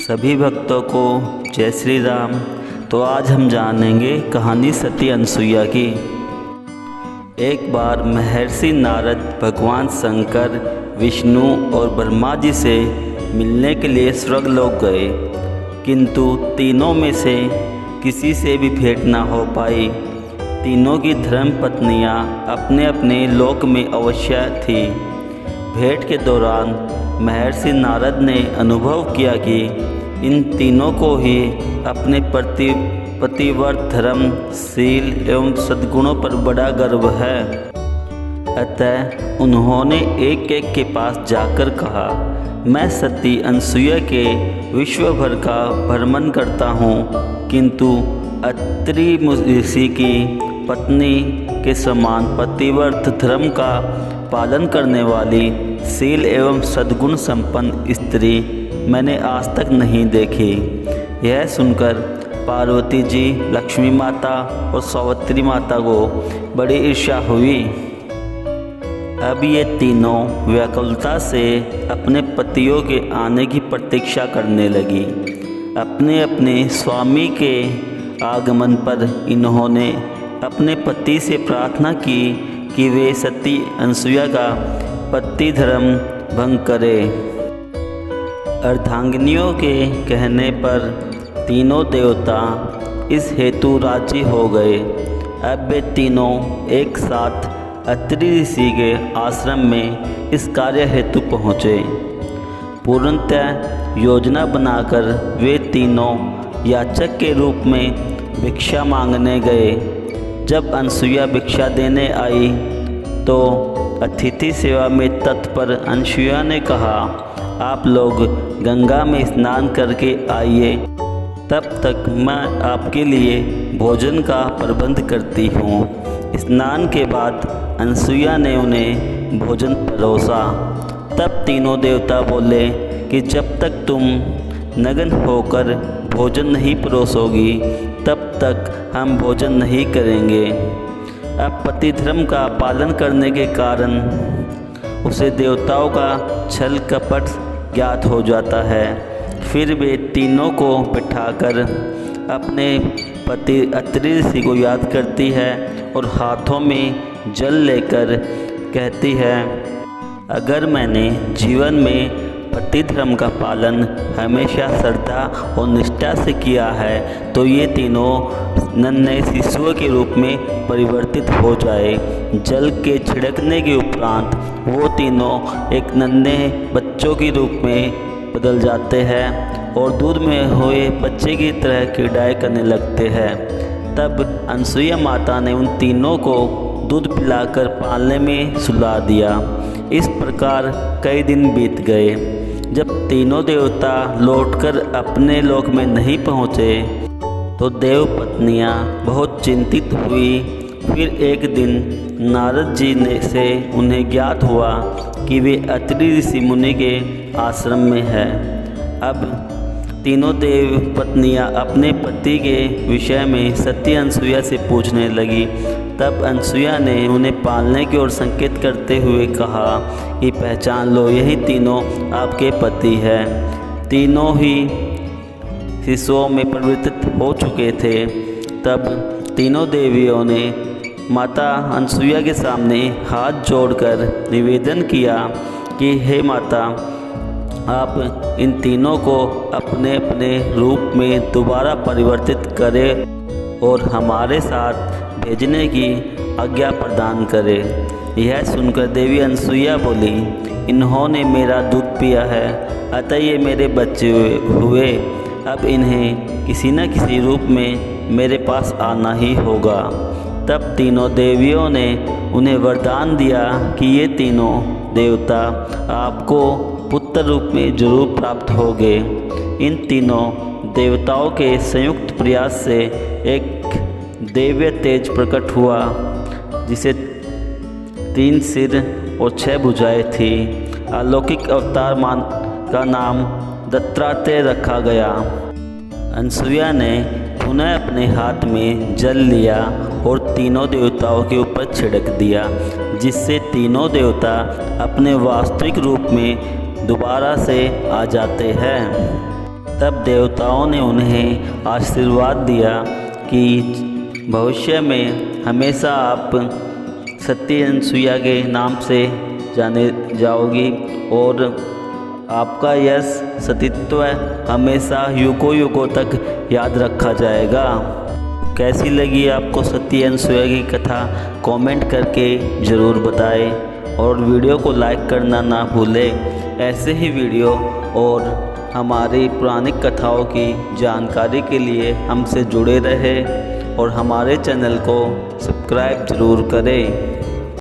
सभी भक्तों को जय श्री राम। तो आज हम जानेंगे कहानी सती अनसुईया की। एक बार महर्षि नारद भगवान शंकर, विष्णु और ब्रह्मा जी से मिलने के लिए स्वर्गलोक गए, किंतु तीनों में से किसी से भी भेंट न हो पाई। तीनों की धर्म पत्नियां अपने अपने लोक में अवश्य थी। भेंट के दौरान महर्षि नारद ने अनुभव किया कि इन तीनों को ही अपने पतिव्रत धर्म, शील एवं सद्गुणों पर बड़ा गर्व है। अतः उन्होंने एक एक के पास जाकर कहा, मैं सती अनसुईया के विश्व भर का भ्रमण करता हूँ, किंतु अत्रि ऋषि की पत्नी के समान पतिव्रत धर्म का पालन करने वाली शील एवं सद्गुण संपन्न स्त्री मैंने आज तक नहीं देखी। यह सुनकर पार्वती जी, लक्ष्मी माता और सावित्री माता को बड़ी ईर्ष्या हुई। अब ये तीनों व्याकुलता से अपने पतियों के आने की प्रतीक्षा करने लगी। अपने अपने स्वामी के आगमन पर इन्होंने अपने पति से प्रार्थना की कि वे सती अनसुईया का पति धर्म भंग करे। अर्धांगिनियों के कहने पर तीनों देवता इस हेतु राजी हो गए। अब वे तीनों एक साथ अत्रि ऋषि के आश्रम में इस कार्य हेतु पहुँचे। पूर्णतः योजना बनाकर वे तीनों याचक के रूप में भिक्षा मांगने गए। जब अनसुईया भिक्षा देने आई तो अतिथि सेवा में तत्पर अनसुईया ने कहा, आप लोग गंगा में स्नान करके आइए, तब तक मैं आपके लिए भोजन का प्रबंध करती हूँ। स्नान के बाद अनसुईया ने उन्हें भोजन परोसा। तब तीनों देवता बोले कि जब तक तुम नग्न होकर भोजन नहीं परोसोगी, तब तक हम भोजन नहीं करेंगे। अब पति धर्म का पालन करने के कारण उसे देवताओं का छल कपट ज्ञात हो जाता है। फिर वे तीनों को बिठाकर अपने पति अत्रि ऋषि को याद करती है और हाथों में जल लेकर कहती है, अगर मैंने जीवन में पति धर्म का पालन हमेशा श्रद्धा और निष्ठा से किया है, तो ये तीनों नन्हे शिशुओं के रूप में परिवर्तित हो जाए। जल के छिड़कने के उपरांत वो तीनों एक नन्हे बच्चों के रूप में बदल जाते हैं और दूध में हुए बच्चे की तरह क्रीड़ाएँ करने लगते हैं। तब अनसुईया माता ने उन तीनों को दूध पिलाकर पालने में सुला दिया। इस प्रकार कई दिन बीत गए। जब तीनों देवता लौटकर अपने लोक में नहीं पहुँचे तो देव पत्नियाँ बहुत चिंतित हुई। फिर एक दिन नारद जी से उन्हें ज्ञात हुआ कि वे अत्रि ऋषि मुनि के आश्रम में है। अब तीनों देव पत्नियाँ अपने पति के विषय में सती अनसुईया से पूछने लगी। तब अनसुईया ने उन्हें पालने की ओर संकेत करते हुए कहा कि पहचान लो, यही तीनों आपके पति हैं। तीनों ही शिशुओं में परिवर्तित हो चुके थे। तब तीनों देवियों ने माता अनसुईया के सामने हाथ जोड़कर निवेदन किया कि हे माता, आप इन तीनों को अपने अपने रूप में दोबारा परिवर्तित करें और हमारे साथ भेजने की आज्ञा प्रदान करें। यह सुनकर देवी अनसुईया बोली, इन्होंने मेरा दूध पिया है, अतः ये मेरे बच्चे हुए। अब इन्हें किसी न किसी रूप में मेरे पास आना ही होगा। तब तीनों देवियों ने उन्हें वरदान दिया कि ये तीनों देवता आपको पुत्र रूप में जरूर प्राप्त होंगे। इन तीनों देवताओं के संयुक्त प्रयास से एक दिव्य तेज प्रकट हुआ, जिसे 3 सिर और 6 भुजाएं थी। अलौकिक अवतार का नाम दत्तात्रेय रखा गया। अनसुईया ने पुनः अपने हाथ में जल लिया और तीनों देवताओं के ऊपर छिड़क दिया, जिससे तीनों देवता अपने वास्तविक रूप में दोबारा से आ जाते हैं। तब देवताओं ने उन्हें आशीर्वाद दिया कि भविष्य में हमेशा आप सती अनसुईया के नाम से जाने जाओगी और आपका यश सतीत्व हमेशा युगों युगों तक याद रखा जाएगा। कैसी लगी आपको सती अनसुईया की कथा कमेंट करके ज़रूर बताएं और वीडियो को लाइक करना ना भूलें। ऐसे ही वीडियो और हमारी पुरानी कथाओं की जानकारी के लिए हमसे जुड़े रहें और हमारे चैनल को सब्सक्राइब ज़रूर करें।